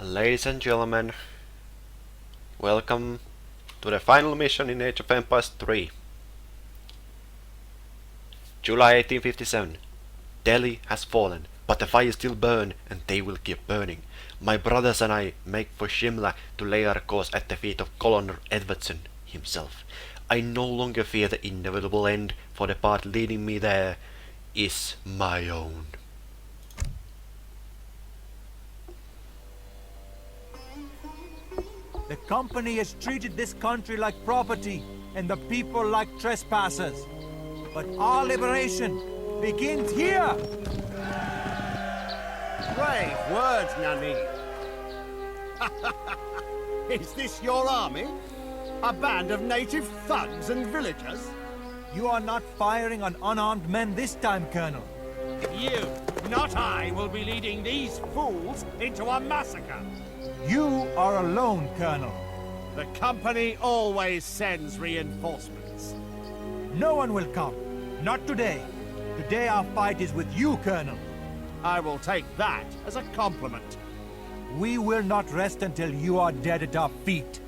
Ladies and gentlemen, welcome to the final mission in Age of Empires 3. July 1857. Delhi has fallen, but the fires still burn and they will keep burning. My brothers and I make for Shimla to lay our cause at the feet of Colonel Edwardson himself. I no longer fear the inevitable end, for the path leading me there is my own. The company has treated this country like property and the people like trespassers. But our liberation begins here! Brave words, Nani. Is this your army? A band of native thugs and villagers? You are not firing on unarmed men this time, Colonel. You, not I, will be leading these fools into a massacre. You are alone, Colonel. The company always sends reinforcements. No one will come. Not today. Today our fight is with you, Colonel. I will take that as a compliment. We will not rest until you are dead at our feet.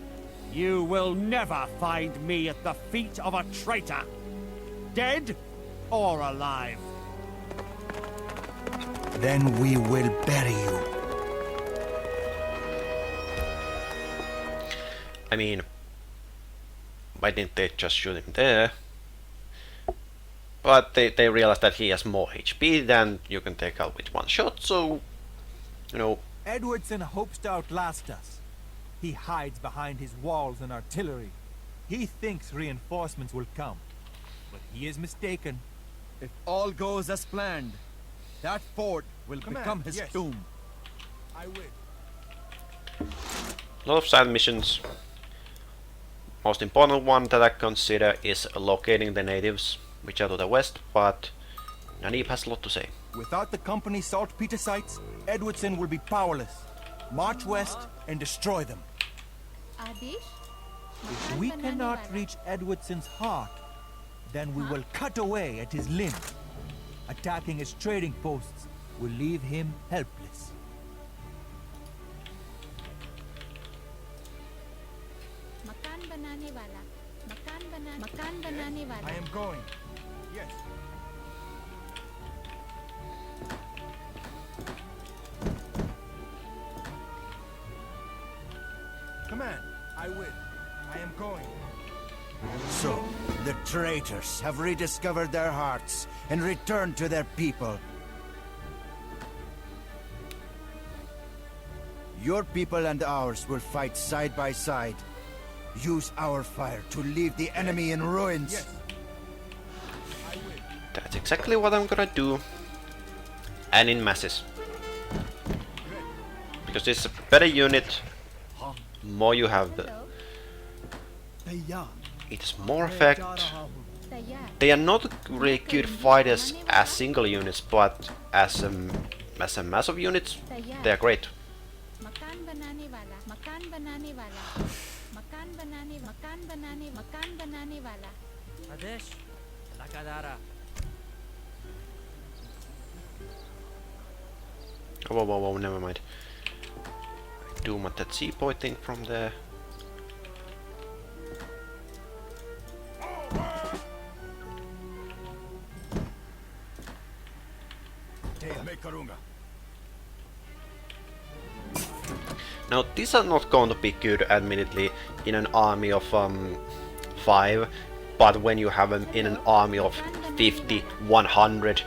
You will never find me at the feet of a traitor. Dead or alive. Then we will bury you. I mean, why didn't they just shoot him there? But they realized that he has more HP than you can take out with one shot, so, you know. Edwardson hopes to outlast us. He hides behind his walls and artillery. He thinks reinforcements will come. But he is mistaken. If all goes as planned, that fort will become his tomb. I will. A lot of side missions. Most important one that I consider is locating the natives, which are to the west, but Nanib has a lot to say. Without the company's saltpeter sites, Edwardson will be powerless. March west and destroy them. If we cannot reach Edwardson's heart, then we will cut away at his limbs. Attacking his trading posts will leave him helpless. I am going. Yes. Command, I will. I am going. So, the traitors have rediscovered their hearts and returned to their people. Your people and ours will fight side by side. Use our fire to leave the enemy in ruins. Yes. That's exactly what I'm gonna do. And in masses. Because it's a better unit, more you have the... It's more effect. They are not really good fighters as single units, but as a mass of units, they are great. Oh, whoa, whoa, whoa, never mind. I do want that seapoy thing from there. Now, these are not going to be good, admittedly, in an army of 5, but when you have them in an army of 50, 100,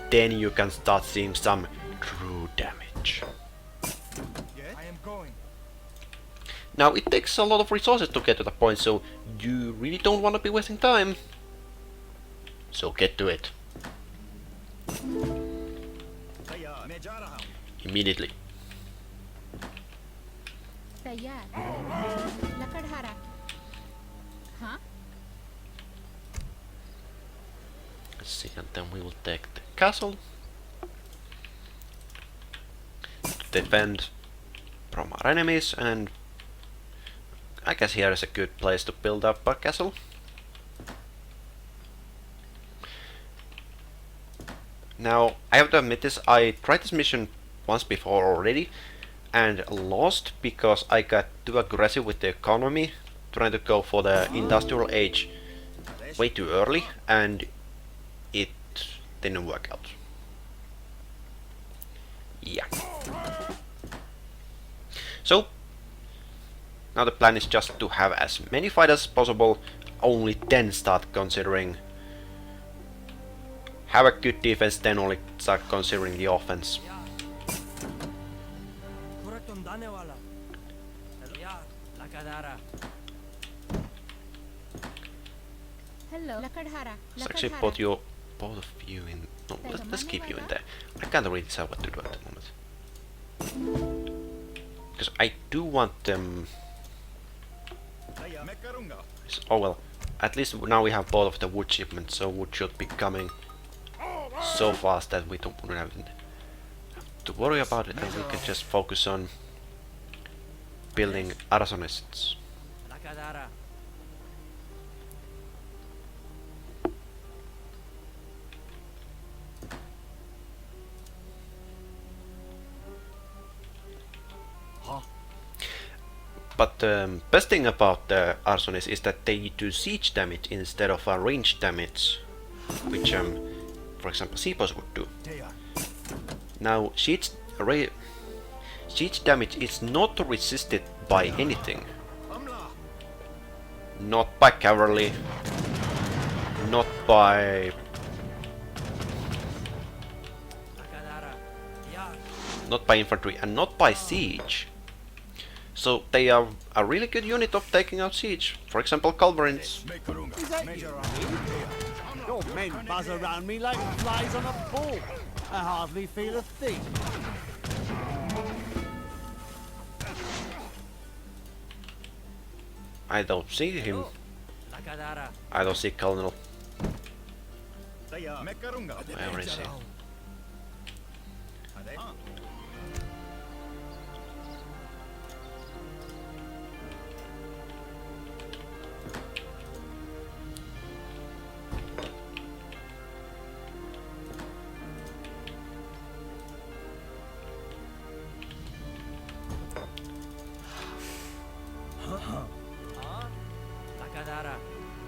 then you can start seeing some true damage. I am going. Now, it takes a lot of resources to get to the point, so you really don't want to be wasting time. So get to it. Immediately. Let's see, and then we will take the castle. Defend from our enemies, and I guess here is a good place to build up a castle. Now, I have to admit this, I tried this mission once before already, and lost because I got too aggressive with the economy, trying to go for the industrial age way too early, and it didn't work out. Yeah. So now the plan is just to have as many fighters as possible, only then start considering have a good defense, then only start considering the offense. Hello. Lakadhara. Let's actually put you, both of you in. No, let's keep you in there. I can't really decide what to do at the moment. Because I do want them. Oh well, at least now we have both of the wood shipments, so wood should be coming so fast that we don't have to worry about it, and we can just focus on building arsonists. But the best thing about the arsonists is that they do siege damage instead of range damage, which for example Seapos would do. Now siege damage is not resisted by anything. Not by cavalry, not by infantry, and not by siege. So they are a really good unit of taking out siege. For example, Culverins. Is that you? Your men buzz around me like flies on a ball. I hardly feel a thing. I don't see him. I don't see Colonel. Where is he?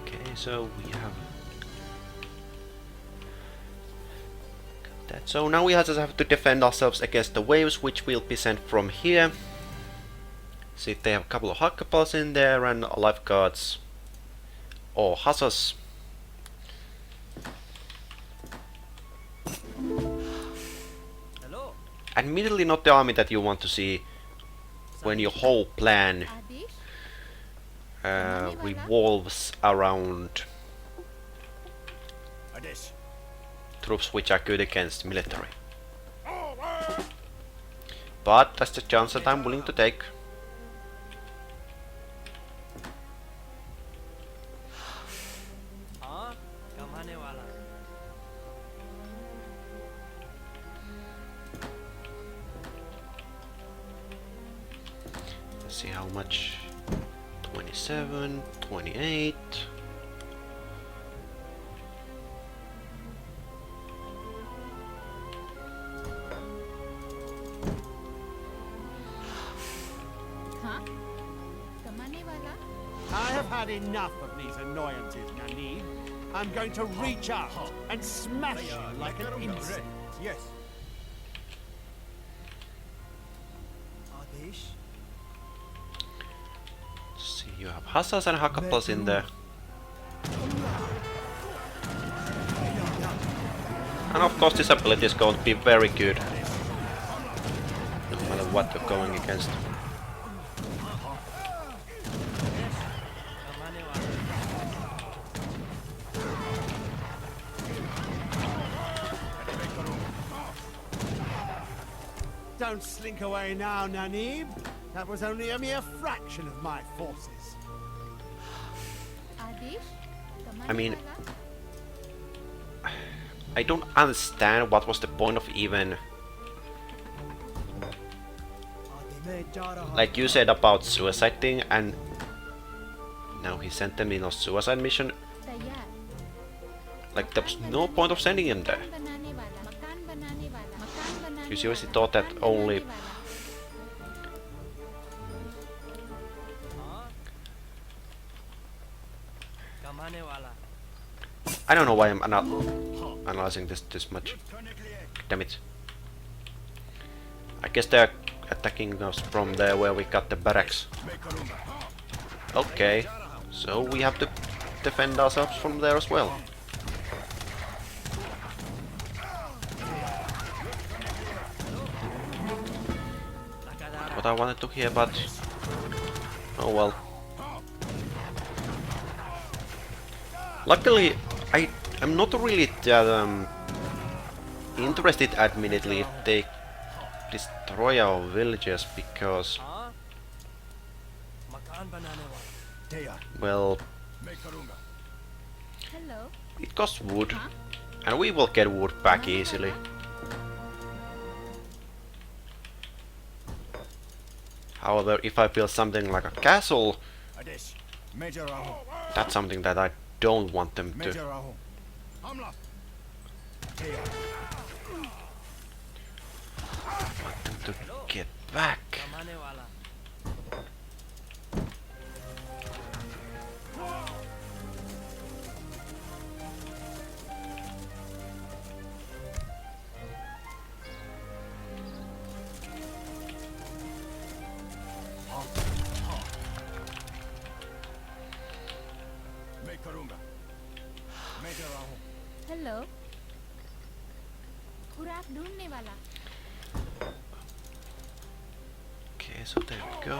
Okay, so we have that. So now we just have to defend ourselves against the waves, which will be sent from here. See, they have a couple of Hakkapals in there and lifeguards or hussars. Admittedly, not the army that you want to see when your whole plan revolves around troops which are good against military. But that's the chance that I'm willing to take. Let's see how much. 27, 28. I have had enough of these annoyances, Nanib. I'm going to reach out and smash you like an insect. Yes. See, you have hussars and Hakkapals in there. And of course this ability is going to be very good, no matter what you're going against. Don't slink away now, Nanib. That was only a mere fraction of my forces. I mean, I don't understand what was the point of even, like you said about suicide thing, and now he sent them in a suicide mission. Like there was no point of sending him there. You seriously thought that only I don't know why I'm analyzing this much. Damn it. I guess they're attacking us from there where we got the barracks. Okay, so we have to defend ourselves from there as well. What I wanted to hear, but oh well. Luckily, I am not really that interested, admittedly, if they destroy our villages, because well, Hello. it costs wood, and we will get wood back easily. However, if I build something like a castle, that's something that I don't want them to. Want them to get back. Hello खुराक ढूंढने वाला Okay, so there we go.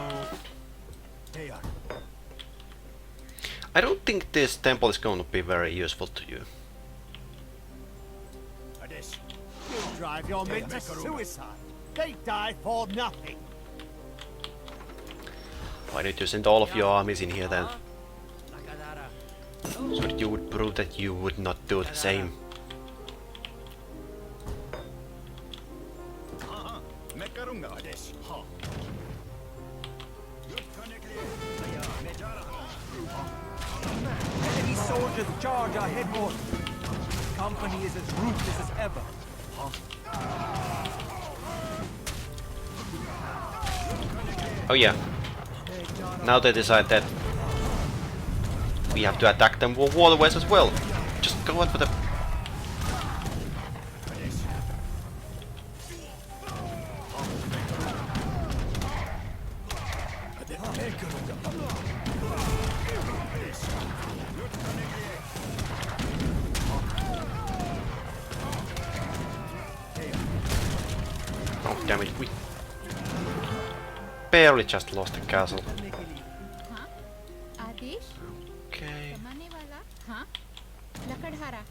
I don't think this temple is going to be very useful to you. You drive your men to suicide. They die for nothing. Why don't you send all of your armies in here then? So that you would prove that you would not do the same. Enemy soldiers charge our headquarters. Company is as ruthless as ever. Oh yeah. Now they decide that we have to attack them with waterways as well. Just go out for the... Oh damn it, we barely just lost the castle. हाँ आदेश Okay. कमाने वाला हाँ लकड़हारा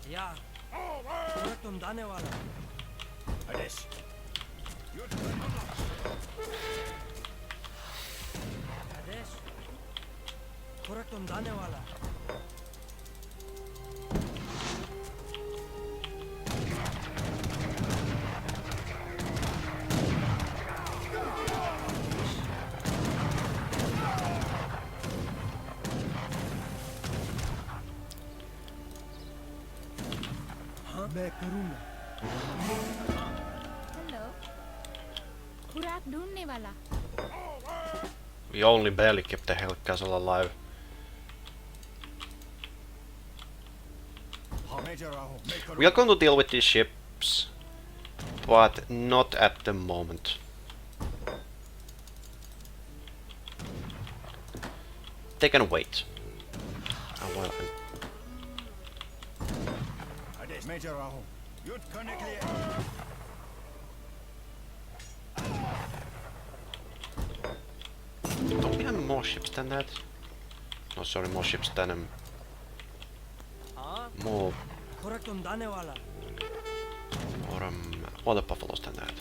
hello खुराक ढूंढने वाला We only barely kept the hell castle alive. We are going to deal with these ships, but not at the moment. They can wait. Oh, well, don't we have more ships than that? No, sorry, more ships than more water buffaloes than that.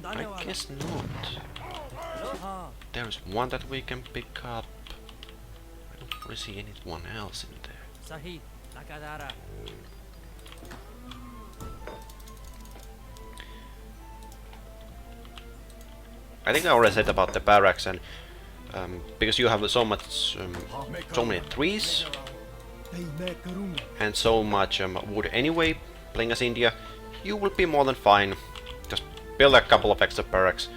I guess not. There's one that we can pick up. I don't really see anyone else in there. I think I already said about the barracks, and because you have so much, so many trees and so much wood anyway, playing as India, you will be more than fine. Just build a couple of extra barracks,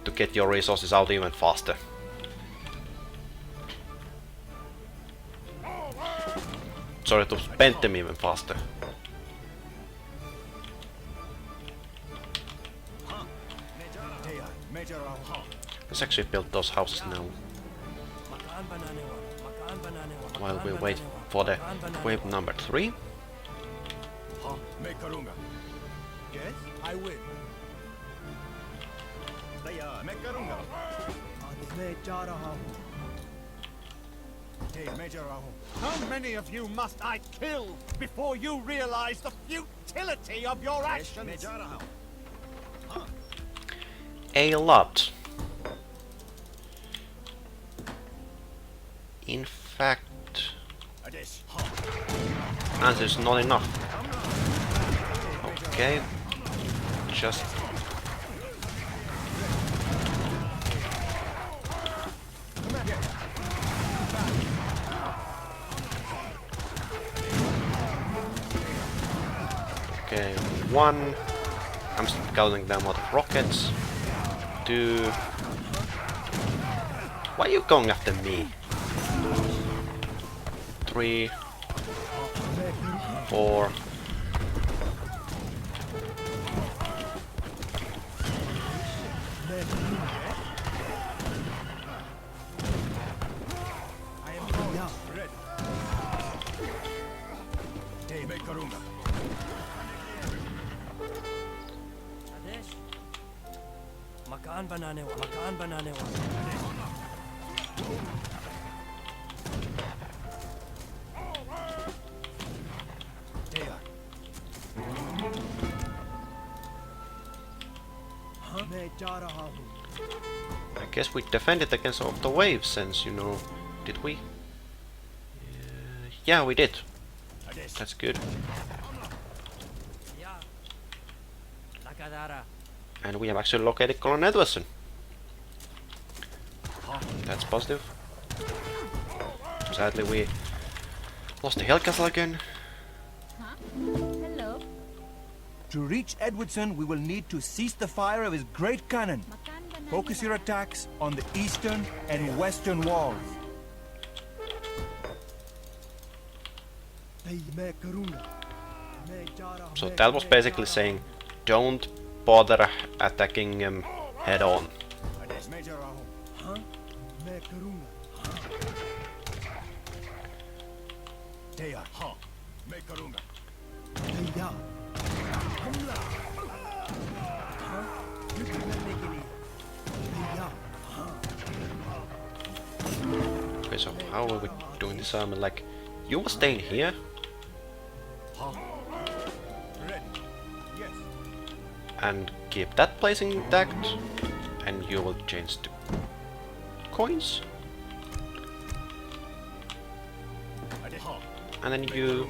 to get your resources out even faster. Sorry, to spend them even faster. Let's actually build those houses now, while we wait for the wave number 3. Yes, I will. How many of you must I kill before you realize the futility of your actions? A lot. In fact, answer's not enough. Okay, just okay, 1. I'm scouting them out of rockets. 2. Why are you going after me? 3, 4. मकान बनाने वाला मैं जा रहा हूँ. I guess we defended against all of the waves since, you know, did we? Yeah, we did. That's good. And we have actually located Colonel Edwardson. That's positive. Sadly, we lost the Hill Castle again. Huh? Hello. To reach Edwardson, we will need to cease the fire of his great cannon. मकान बनाने Focus your वाला. attacks on the eastern and western walls. मैं करूँगा. मैं जा रहा हूँ. So that was basically saying, don't bother attacking him head on. हाँ? मैं करूँगा. भैया. हमला. हाँ? युद्ध करने के लिए. भैया. Okay, so how are we doing this army? Like, you will stay in here, and keep that place intact, and you will change to coins, and then you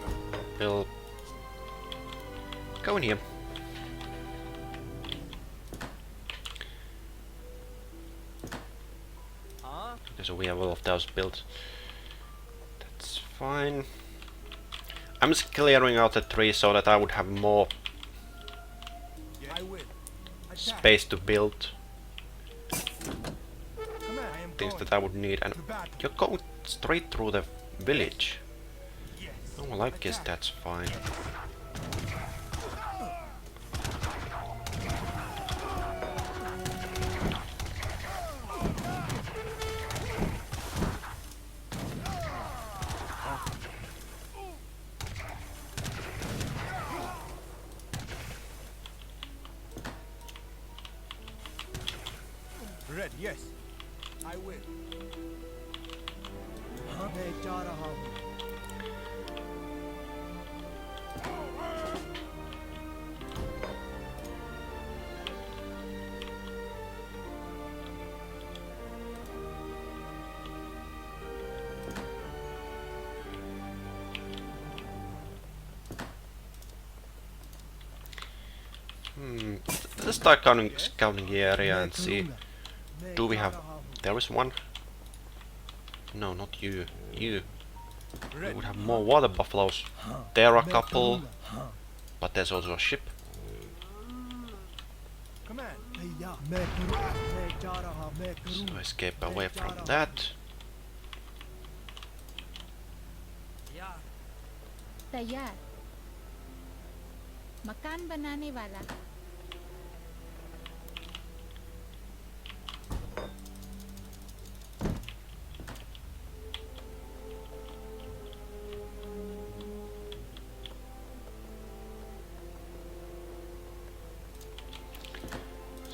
will go in here. Okay, so we have all of those built. That's fine. I'm just clearing out the trees so that I would have more I will. space to build Come on, I am things going. that I would need. And you're going straight through the village. Yes. Oh, well, I guess that's fine. Red, yes. I will. हाँ, मैं जा रहा हूँ. Let's start scouting the area and see. Do we have... There is one. No, not you. You. We would have more water buffaloes. There are a couple. But there's also a ship. Come on. So escape away from that. तैयार मकान बनाने वाला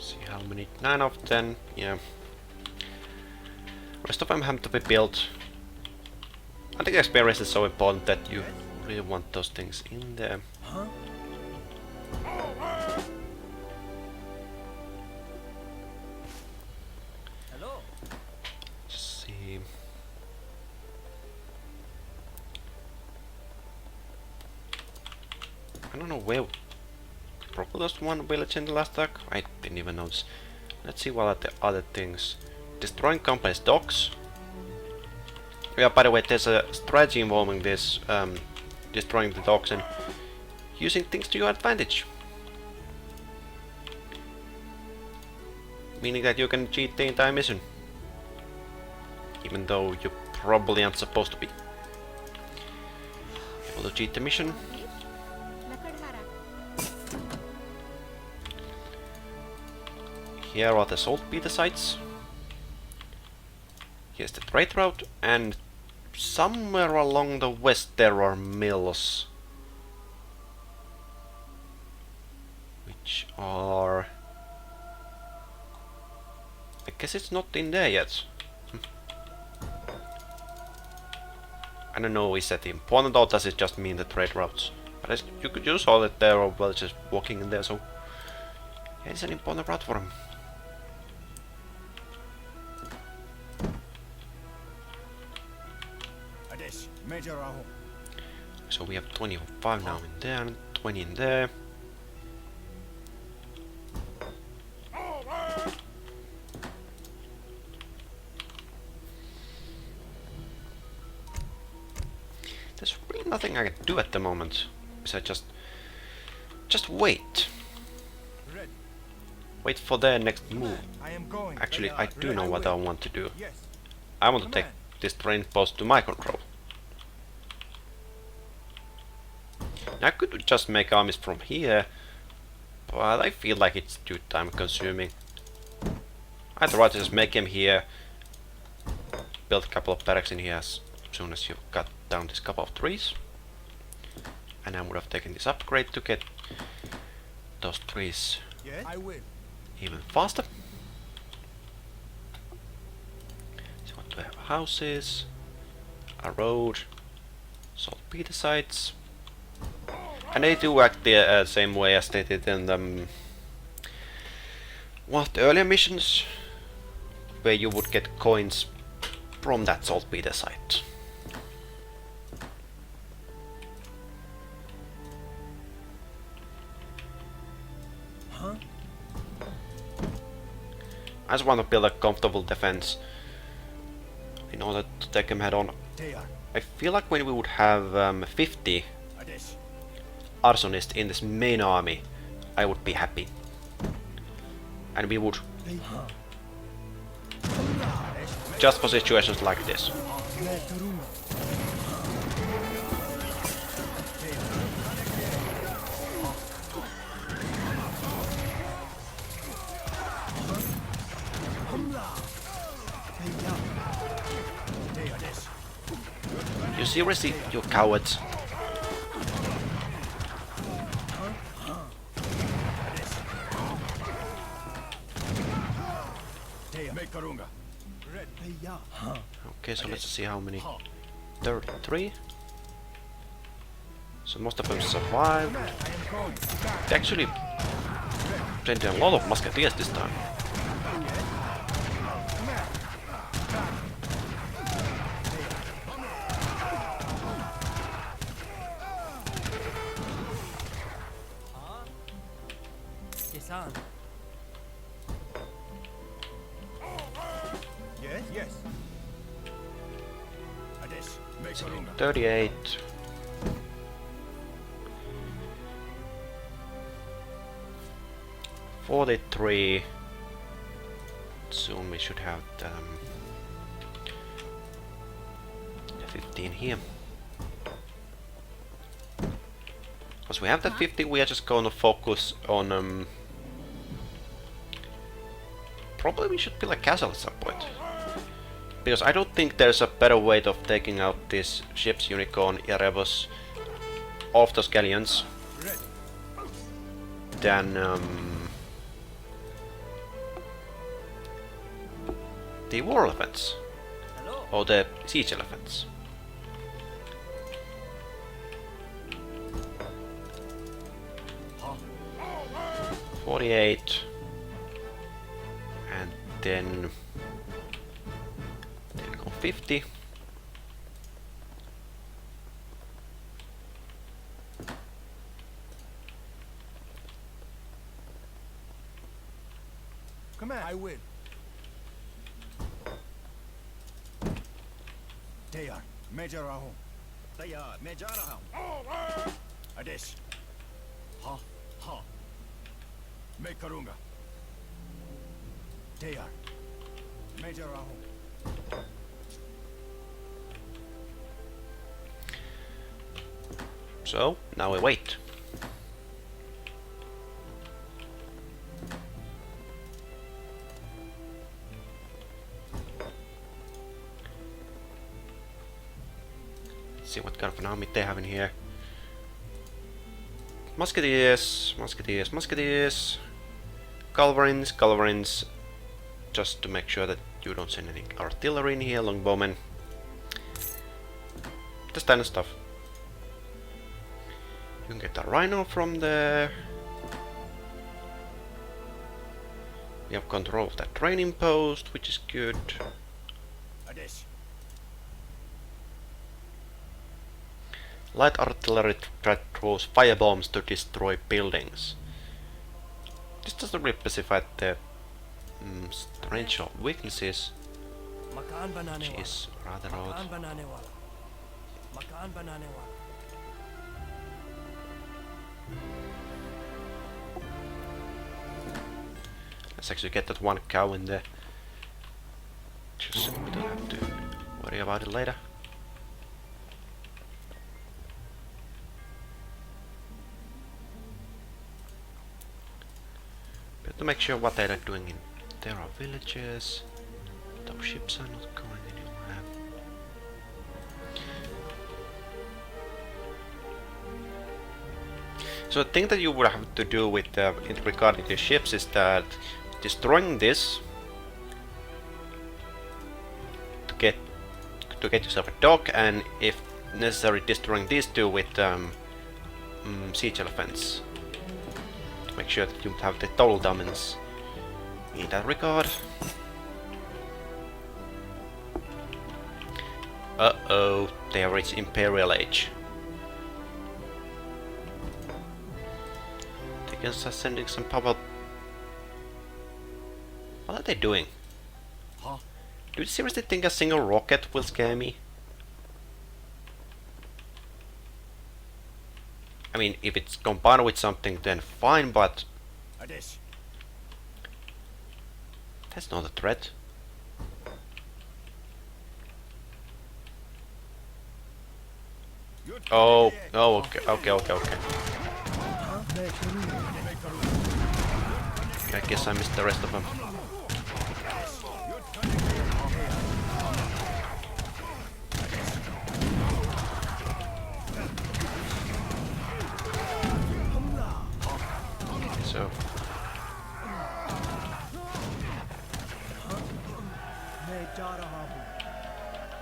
See how many? 9 of 10. Yeah. Rest of them have to be built. I think experience is so important that you really want those things in there. Let's see. I don't know where. Probably lost one village in the last attack. I didn't even notice. Let's see what are the other things. Destroying company's docks. Yeah, by the way, there's a strategy involving this, destroying the docks and using things to your advantage. Meaning that you can cheat the entire mission. Even though you probably aren't supposed to be able to cheat the mission. Here are the saltpeter sites. Here's the trade route, and somewhere along the west there are mills. Which are... I guess it's not in there yet. I don't know, is that important or does it just mean the trade routes? But you could use all that there or well just walking in there, so... Yeah, it's an important route for him. So we have 25 now in there and 20 in there. There's really nothing I can do at the moment besides just wait. Wait for their next move. Actually, I do know what I want to do. I want to take this train post to my control. I could just make armies from here, but I feel like it's too time consuming. I'd rather just make him here, build a couple of barracks in here as soon as you cut down this couple of trees. And I would have taken this upgrade to get those trees even faster. So what do we have? Houses, a road, saltpeter sites. And they do act the same way as they did in the one of the earlier missions, where you would get coins from that saltpeter site. I just want to build a comfortable defense in order to take him head on. I feel like when we would have 50 arsonists in this main army, I would be happy. And we would. Just for situations like this. You seriously, you cowards. Okay, so let's see how many. 33. So most of them survived. They actually sent a lot of musketeers this time. Yes. 38. 43. Soon we should have 15 here. Once we have that 50, we are just going to focus on probably we should build a castle at some point. Because I don't think there's a better way of taking out these ships, Unicorn, Erebus, off those galleons than the war elephants or the siege elephants. $48 and then we go 50. Command. I will. Tayar, Major Rahum. Tayar, Major Rahum. Adesh. Ha, ha. Make Karunga. Tayar, Major Rahum. So now we wait. See what kind of an army they have in here. Musketeers, musketeers, musketeers. Culverins, culverins. Just to make sure that you don't send any artillery in here, longbowmen. This kind of stuff. You can get a rhino from there. We have control of that training post, which is good. Adesh. Light artillery throws firebombs to destroy buildings. This doesn't really specify the strength of weaknesses, which is rather odd. Let's actually get that one cow in there. Just so we don't have to worry about it later. But to make sure what they are doing in there are villages. Those ships are not going anywhere. So the thing that you would have to do with regarding the ships is that destroying this to get yourself a dock, and if necessary destroying these two with siege elephants to make sure that you have the total dominance in that regard. Uh-oh, they have reached Imperial Age. They can start sending some power. What are they doing? Huh? Do you seriously think a single rocket will scare me? I mean, if it's combined with something, then fine, but Adesh. that's not a threat. Oh, okay. I guess I missed the rest of them.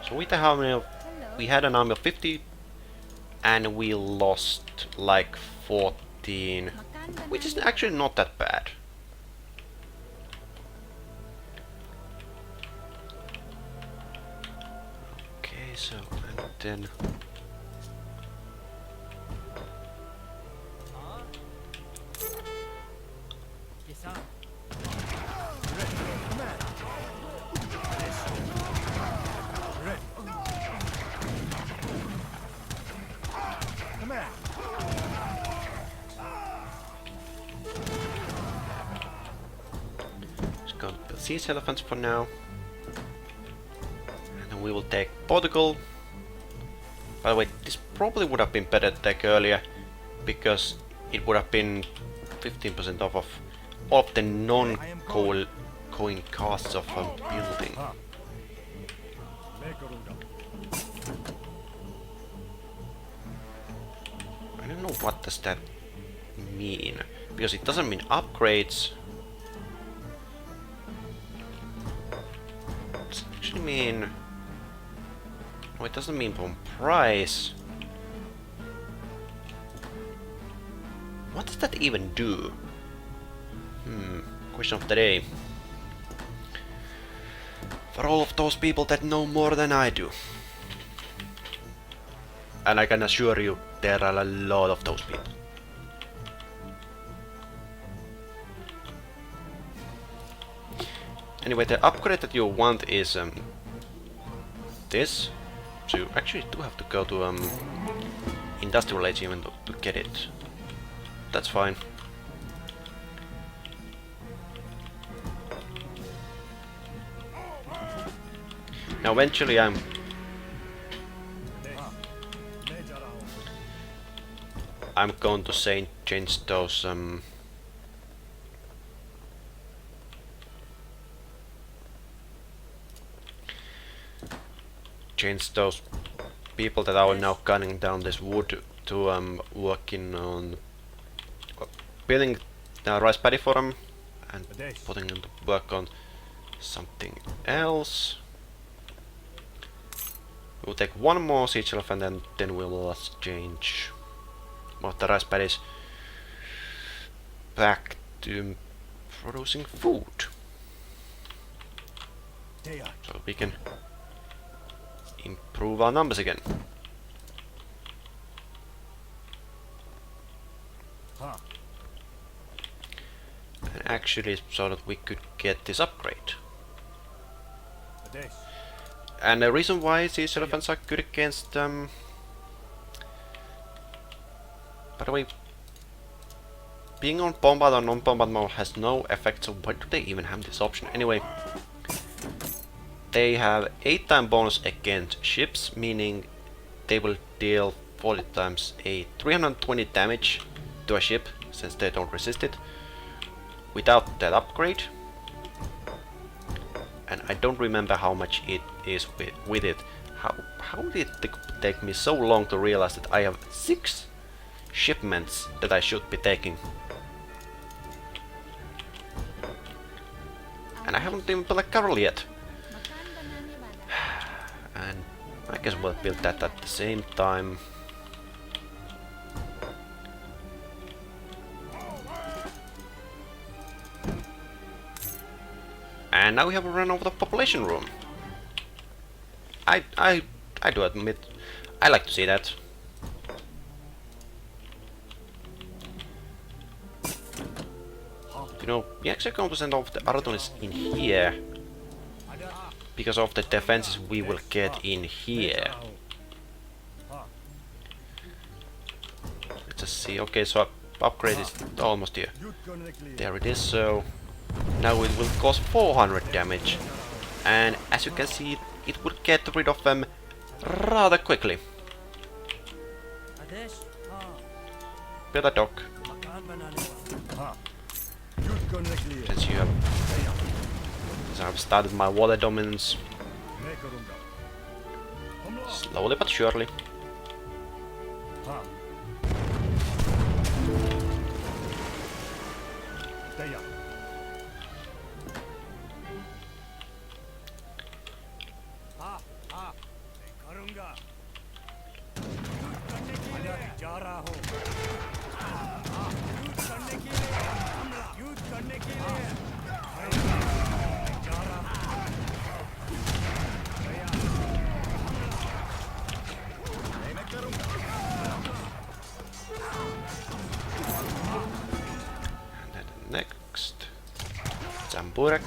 So with the army of, we had an army of 50 and we lost like 14, which is actually not that bad. Okay, so and then siege elephants for now. And then we will take Portugal. By the way, this probably would have been better to take earlier, because it would have been 15% off of all of the non-coin costs of building. I don't know what does that mean, because it doesn't mean upgrades. It actually mean... No, it doesn't mean from price. What does that even do? Question of the day. For all of those people that know more than I do. And I can assure you, there are a lot of those people. Anyway, the upgrade that you want is this. So you actually do have to go to Industrial Age even to get it. That's fine. Now eventually I'm going to change those people that are now cutting down this wood to working on building the rice paddy for them and putting them to work on something else. We'll take one more siege elephant and then we'll change one of the rice paddies back to producing food. So we can improve our numbers again. And actually, so that we could get this upgrade. And the reason why these elephants are good against by the way, being on bombard or non-bombard mode has no effect, so why do they even have this option? Anyway, they have 8-time bonus against ships, meaning they will deal 40 times a 320 damage to a ship, since they don't resist it, without that upgrade. And I don't remember how much it is with it. How did it take me so long to realize that I have 6 shipments that I should be taking? And I haven't even built a carol yet. And I guess we'll build that at the same time. And now we have a run over the population room. I do admit, I like to see that. You know, we actually going to send off the Artonis in here because of the defenses we will get in here. Let's just see. Okay, so upgrade is almost here. There it is. So now it will cause 400 damage, and as you can see, it will get rid of them rather quickly. Build a dock. Since you have, since I've started my water dominance slowly but surely. Next, Zamburex.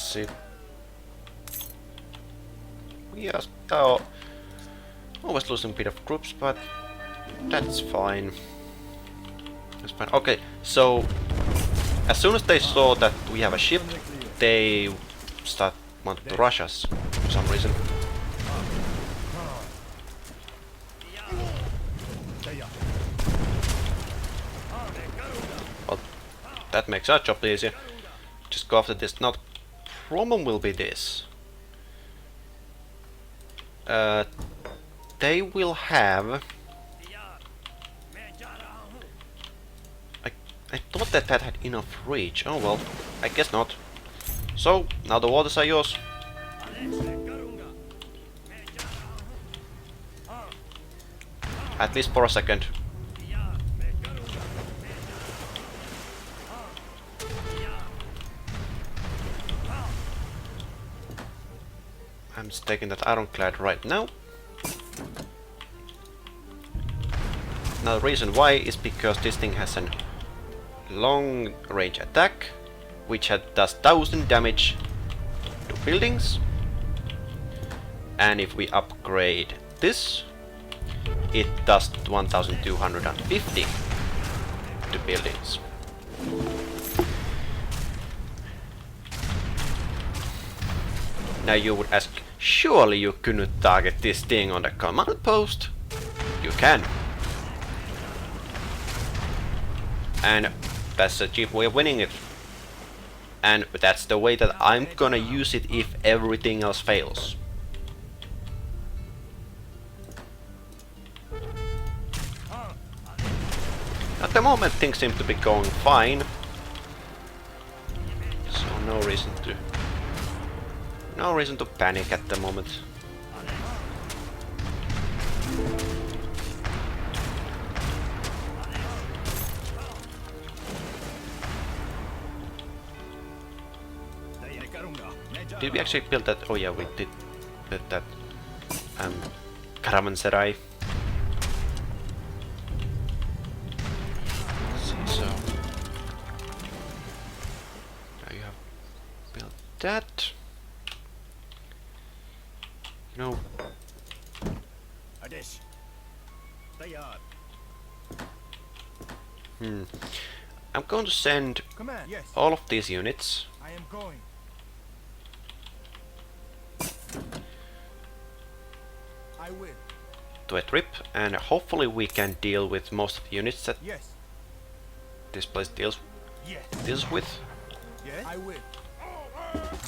see. We are oh, always losing a bit of groups, but that's fine. That's fine. Okay, so as soon as they saw that we have a ship, they start wanting to rush us for some reason. Well, that makes our job easier. Just go after this. Now, the problem will be this. They will have... I thought that that had enough reach. Oh well, I guess not. So, now the waters are yours. At least for a second. I'm just taking that ironclad right now. Now the reason why is because this thing has a long range attack, which does 1000 damage to buildings. And if we upgrade this, it does 1250 to buildings. Now you would ask, surely you couldn't target this thing on the command post? You can. And that's a cheap way of winning it. And that's the way that I'm gonna use it if everything else fails. At the moment things seem to be going fine. So no reason to panic at the moment. Did we actually build that? Oh yeah, we did build that caravanserai. So now you have built that. No. I'm going to send Command. Yes. all of these units I am going. I will. to a trip, and hopefully we can deal with most of the units that Yes. this place deals Yes. with. Yes. I will.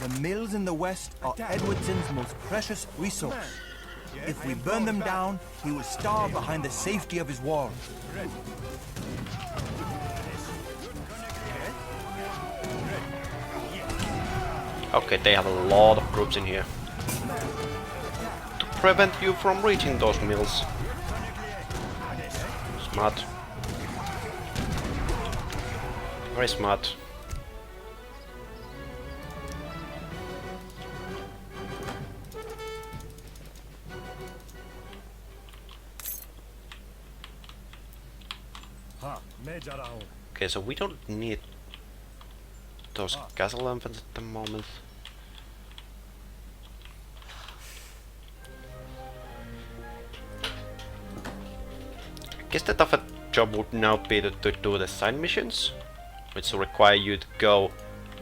The mills in the west are Edwardson's most precious resource. Yes. If we burn them down, he will starve behind the safety of his walls. Okay, they have a lot of groups in here to prevent you from reaching those mills. Smart. Very smart. Okay, so we don't need those castle infants at the moment. I guess the tougher job would now be to do the side missions, which will require you to go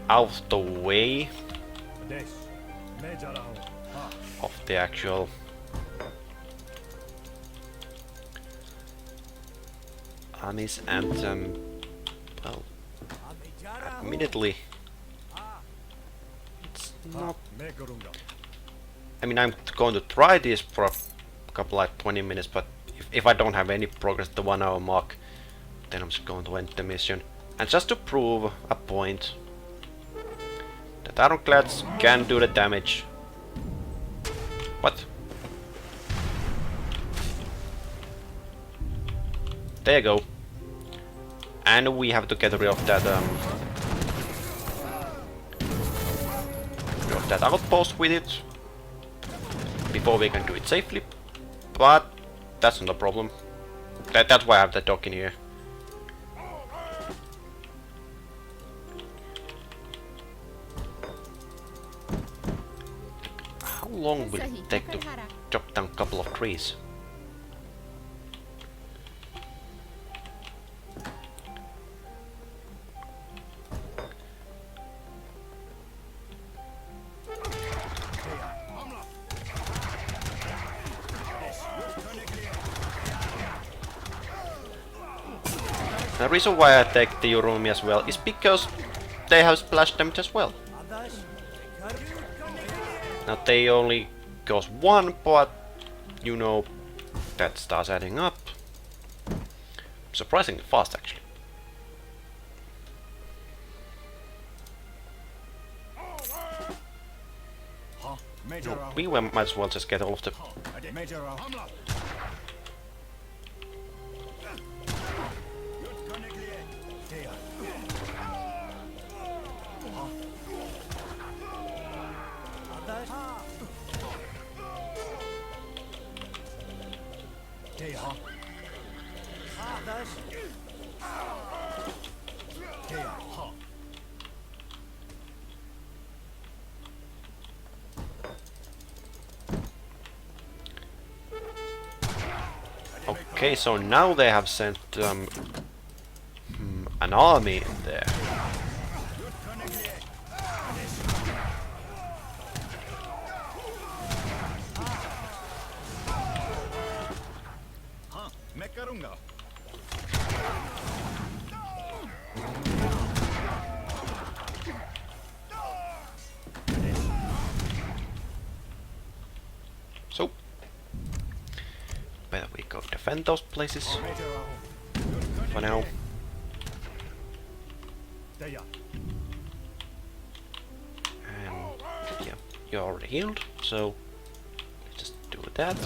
out the way of the actual armies, and well, admittedly it's not... I mean, I'm going to try this for a couple like 20 minutes, but if I don't have any progress at the 1 hour mark, then I'm just going to end the mission. And just to prove a point that ironclads can do the damage. What? There you go. And we have to get rid of that outpost with it before we can do it safely. But that's not a problem. That's why I have the dock in here. long will it take to chop down a couple of trees? The reason why I take the Urumi as well is because they have splash damage as well. Now they only cost one, but you know that starts adding up. Surprisingly fast actually. No, we might as well just get all of the... Okay, so now they have sent an army in there. So, better we go defend those places for now. And yeah, you're already healed, so just do that.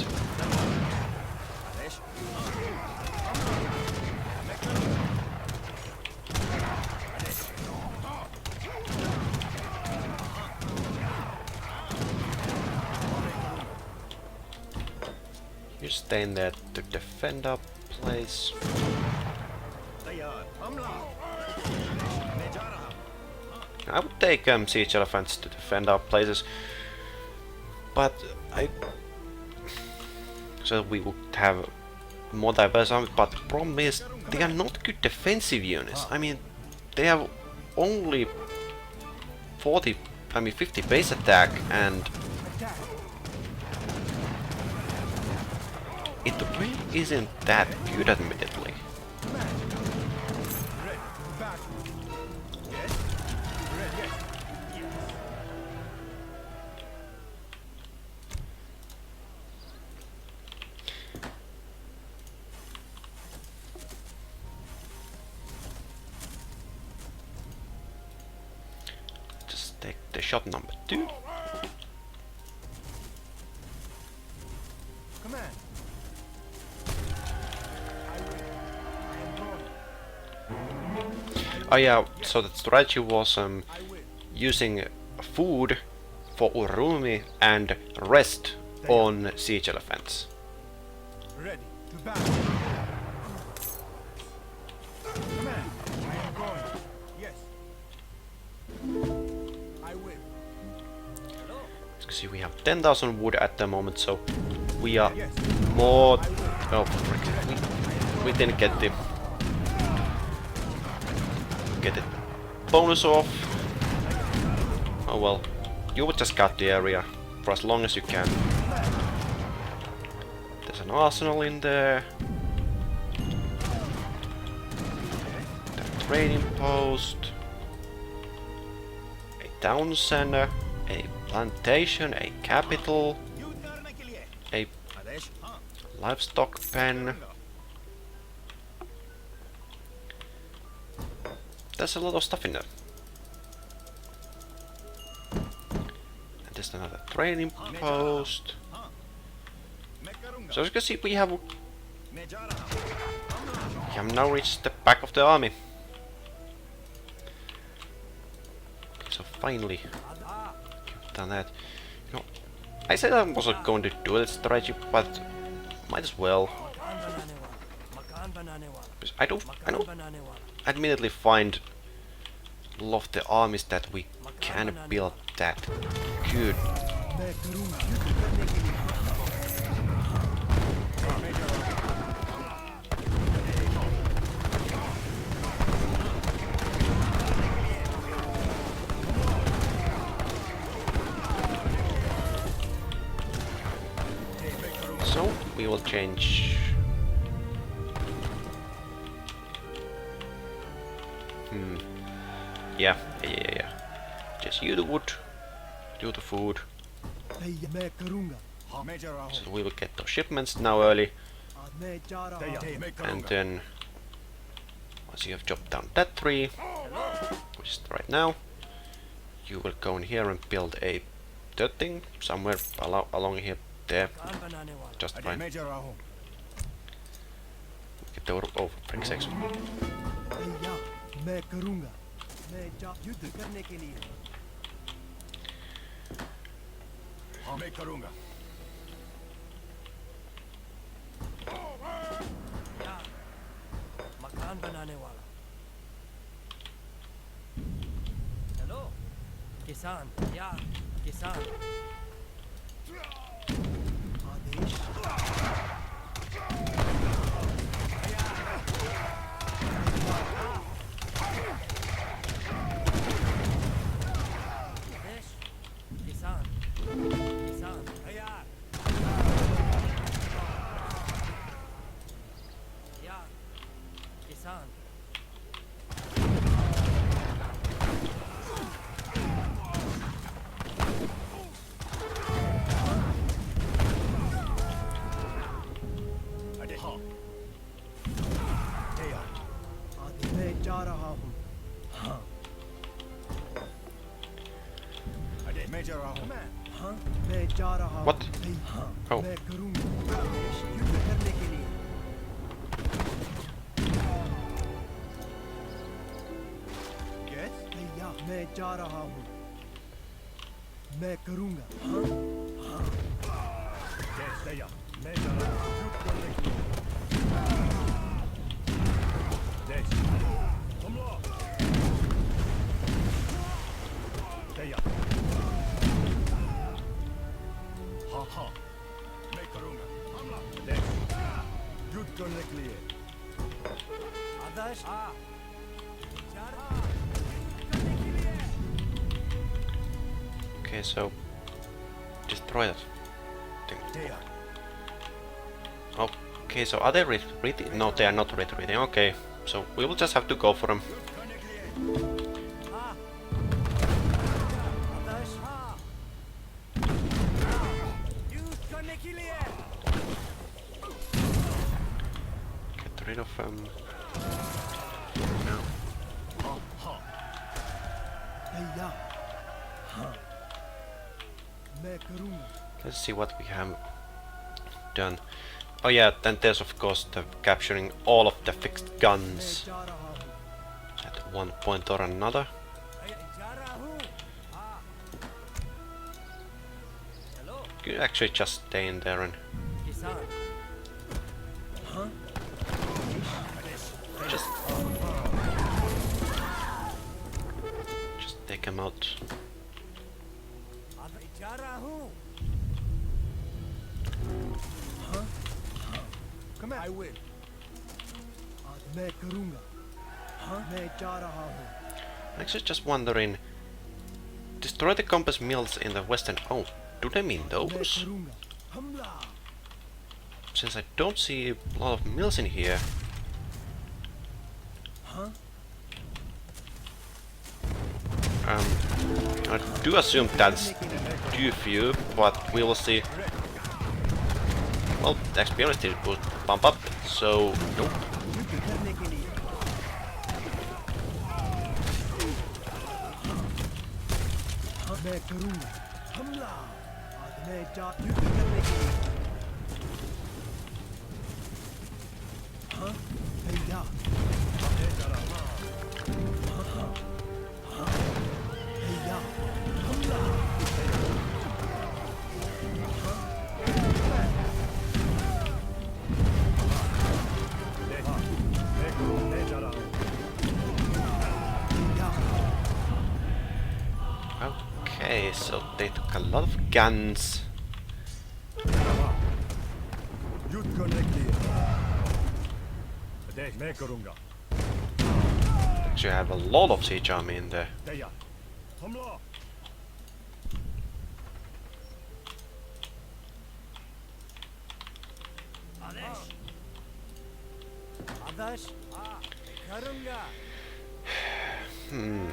You stay in there to defend our place. I would take siege elephants to defend our places, but so we would have more diverse armies. But the problem is they are not good defensive units. I mean, they have only 50 base attack, and it really isn't that good, admittedly. Just take the shot number 2. Command. Oh yeah, so the strategy was using food for Urumi and rest on siege elephants. Ready to battle. Command. I am going. Yes. I will. As you can see, we have 10,000 wood at the moment, so we are more... Oh, frick. We didn't get the bonus off. Oh well, you would just cut the area for as long as you can. There's an arsenal in there. A trading post. A town center. A plantation. A capital. A livestock pen. There's a lot of stuff in there. And there's another trading post. So as you can see, we have now reached the back of the army. So finally, we've done that. You know, I said I wasn't going to do this strategy, but might as well. Because I don't admittedly find a lot of the armies that we can build that good मैं करूंगा युद्ध करने के लिए So we will change. Yeah. Just you the wood, you the food. मैं करूंगा Major Rahul. So we will get those shipments now early, मैं जा रहा हूं and then once you have chopped down that tree, which is right now, you will go in here and build a third thing somewhere along here, there, just fine. Major Rahul. Get the overbring section. भैया मैं करूंगा मैं जा युद्ध करने के लिए मैं करूंगा मकान बनाने वाला चलो किसान या किसान आदेश आदेश किसान किसान तैयार या किसान आदि मैं जा रहा हूँ हाँ Major Rahul. हाँ मैं जा रहा हूँ What? हाँ Oh. मैं करूँगा युद्ध करने के लिए Yes? भैया मैं जा रहा हूँ मैं करूँगा हाँ Yes, Daya. Major Rahul. युद्ध करने के लिए Yes. हमला Daya. हाँ मैं करूंगा हमला Yes. युद्ध करने के लिए आदर्श हाँ जा रहा करने के लिए Okay, so destroy that thing. Daya. Okay, so are they retreating? No, they are not retreating. Okay, so we will just have to go for them. हाँ आदर्श हाँ युद्ध करने के लिए Get rid of no. भैया हाँ मैं करूँगा Let's see what we have done. Oh yeah, then there's of course the capturing all of the fixed मैं guns जा रहा हूँ at one point or another. मैं जा रहा हूँ हाँ चलो You could actually just stay in there and किसान हाँ just take them out. मैं जा रहा हूँ हाँ Come here. I will. आज मैं करूँगा हाँ मैं जा रहा हूँ I'm actually just wondering, destroy the compass mills in the western. Oh, do they mean मैं those? करूँगा हमला Since I don't see a lot of mills in here. हाँ I do assume that's too few, but we will see. Well, the experience did bump up, so nope. युद्ध करने के लिए हाँ मैं करूँगा हमला आज मैं जा युद्ध करने के लिए हाँ भैया भैया हमला मैं जा रहा हूँ Okay, Okay, so they took a lot of guns. Actually, I have a lot of siege army in there. Hmm.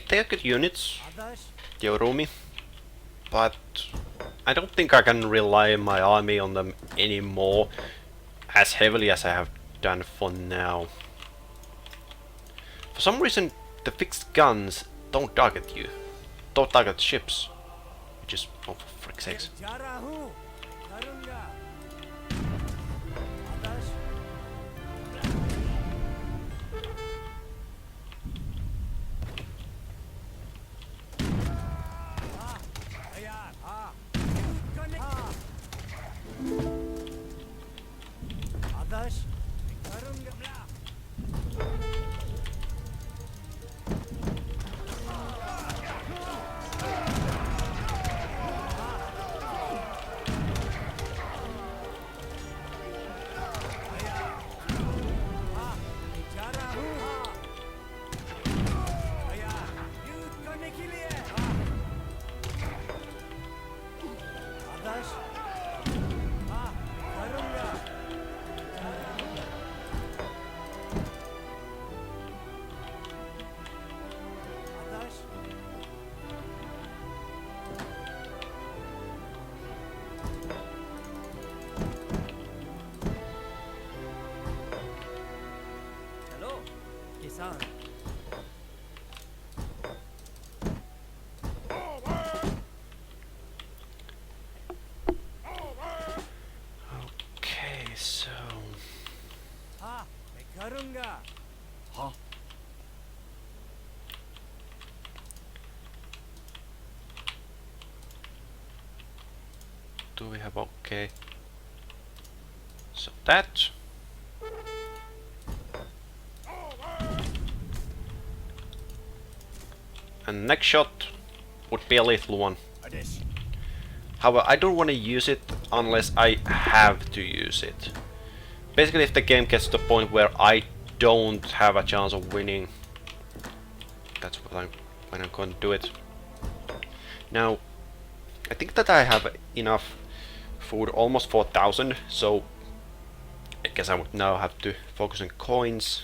They are good units, Yorumi, but I don't think I can rely my army on them anymore as heavily as I have done for now. For some reason, the fixed guns don't target you, don't target ships, which is, oh, for frick's sakes. Okay, so Huh? do we have okay? So that. And next shot would be a lethal one. However, I don't want to use it unless I have to use it. Basically, if the game gets to the point where I don't have a chance of winning, that's when I'm going to do it. Now, I think that I have enough food, almost 4,000, so I guess I would now have to focus on coins.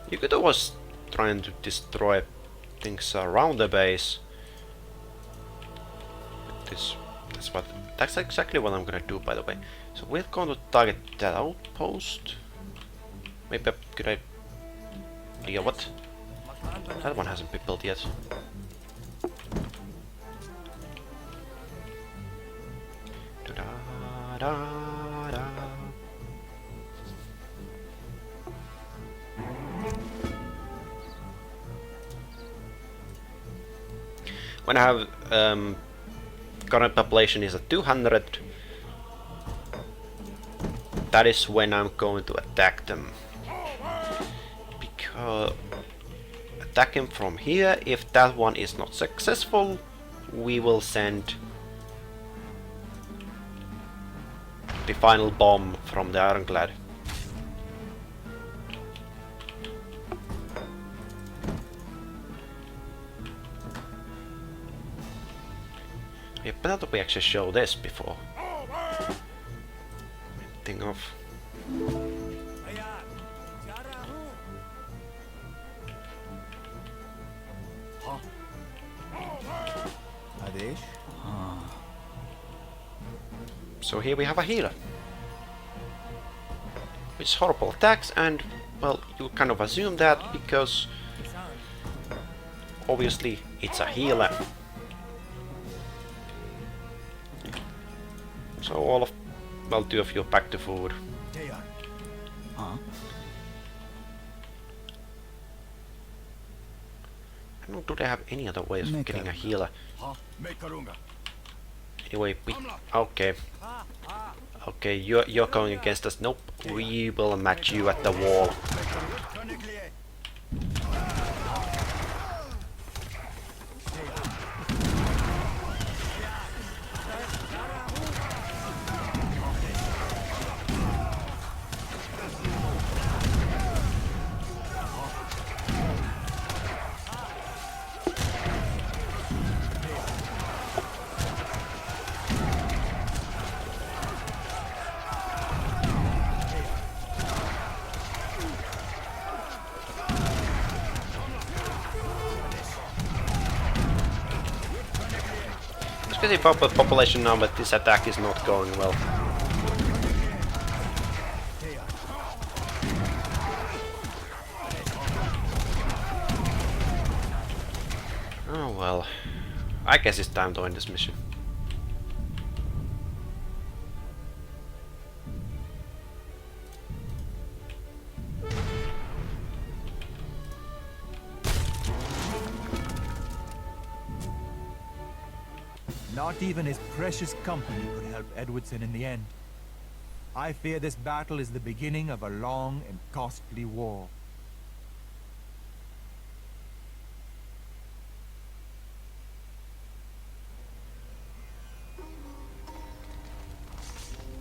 You could always try to destroy things around the base. That's exactly what I'm gonna do, by the way. So we're going to target that outpost. Maybe a good idea. What? That one hasn't been built yet. Da-da-da-da. When I have current population is at 200, that is when I'm going to attack them. Because attacking from here, if that one is not successful, we will send the final bomb from the Ironclad. Yeah, but that we actually show this before. Think of. So here we have a healer. Which is horrible attacks, and well, you kind of assume that because obviously it's a healer. So all of, well, two of you back to food. They are. I don't know, do they have any other ways of getting a healer? Anyway, okay. Okay, you're going against us. Nope, we will match you at the wall. Especially for the population now, but this attack is not going well. Oh well, I guess it's time to end this mission. Not even his precious company could help Edwardson in the end. I fear this battle is the beginning of a long and costly war.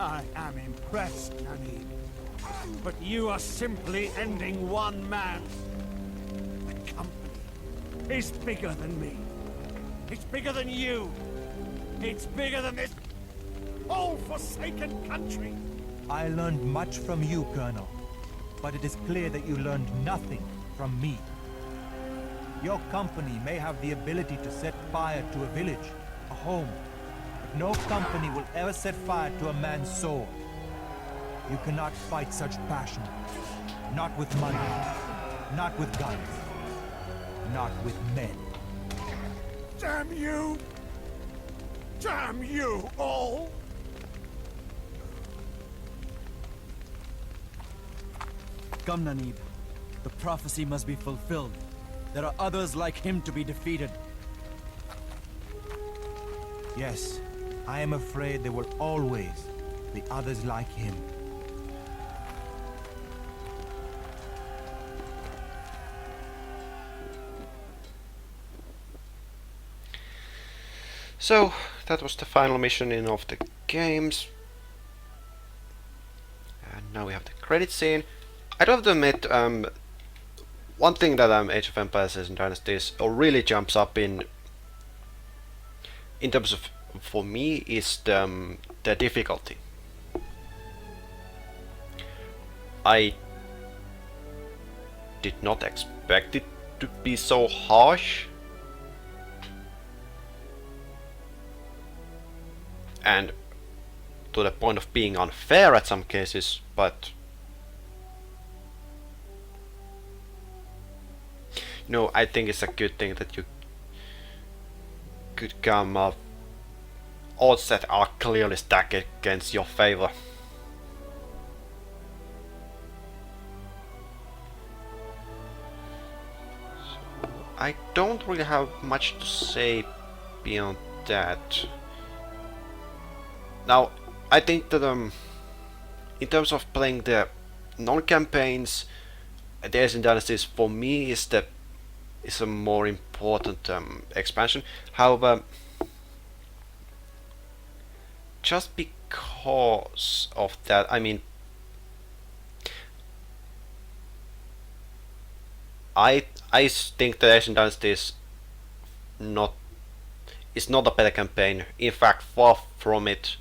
I am impressed, Nani. But you are simply ending one man. The company is bigger than me. It's bigger than you. It's bigger than this whole forsaken country. I learned much from you, Colonel. But it is clear that you learned nothing from me. Your company may have the ability to set fire to a village, a home. But no company will ever set fire to a man's soul. You cannot fight such passion. Not with money. Not with guns. Not with men. Damn you! Damn you all! Come, Nanib. The prophecy must be fulfilled. There are others like him to be defeated. Yes, I am afraid there will always be others like him. So, that was the final mission in of the games. And now we have the credit scene. I do have to admit, one thing that Age of Empires and Dynasties really jumps up in terms of, for me, is the difficulty. I did not expect it to be so harsh. And to the point of being unfair at some cases, but you know, I think it's a good thing that you could come up odds that are clearly stacked against your favor. So I don't really have much to say beyond that. Now, I think that in terms of playing the non-campaigns, the Ancient Dynasties for me is a more important expansion. However, just because of that, I mean, I think the Ancient Dynasties is not a better campaign. In fact, far from it.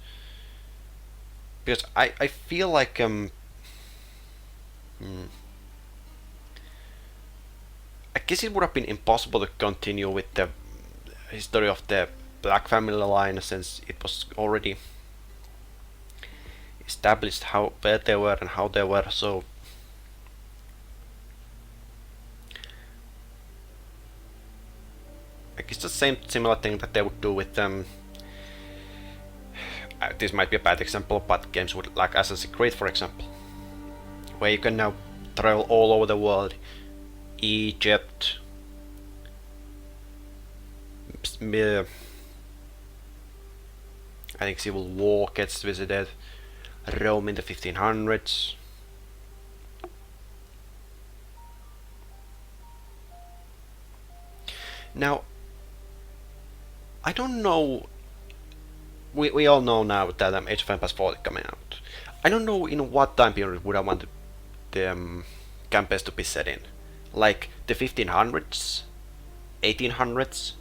Because I feel like I guess it would have been impossible to continue with the history of the Black family line, since it was already established where they were and how they were. So like it's the same similar thing that they would do with them. This might be a bad example, but games would like Assassin's Creed, for example, where you can now travel all over the world. Egypt, I think Civil War gets visited, Rome in the 1500s. Now, I don't know. We all know now that Age of Empires 4 is coming out. I don't know in what time period would I want the campaigns to be set in. Like the 1500s, 1800s,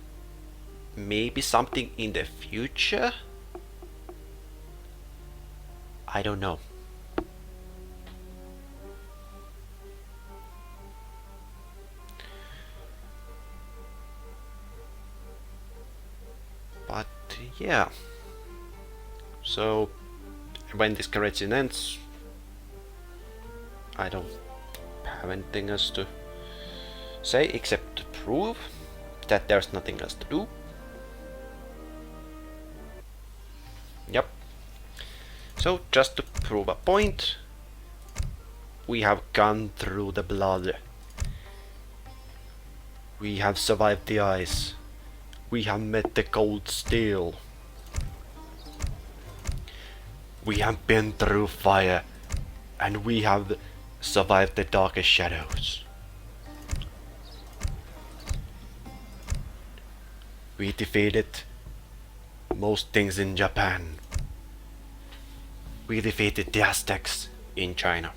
maybe something in the future? I don't know. But yeah. So when this cutscene ends, I don't have anything else to say except to prove that there's nothing else to do. Yep. So just to prove a point, we have gone through the blood. We have survived the ice. We have met the cold steel. We have been through fire, and we have survived the darkest shadows. We defeated most things in Japan. We defeated the Aztecs in China.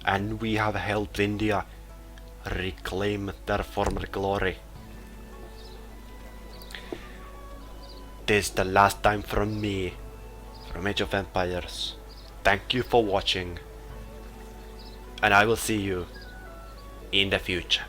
And we have helped India reclaim their former glory. This is the last time from me, from Age of Empires. Thank you for watching, and I will see you in the future.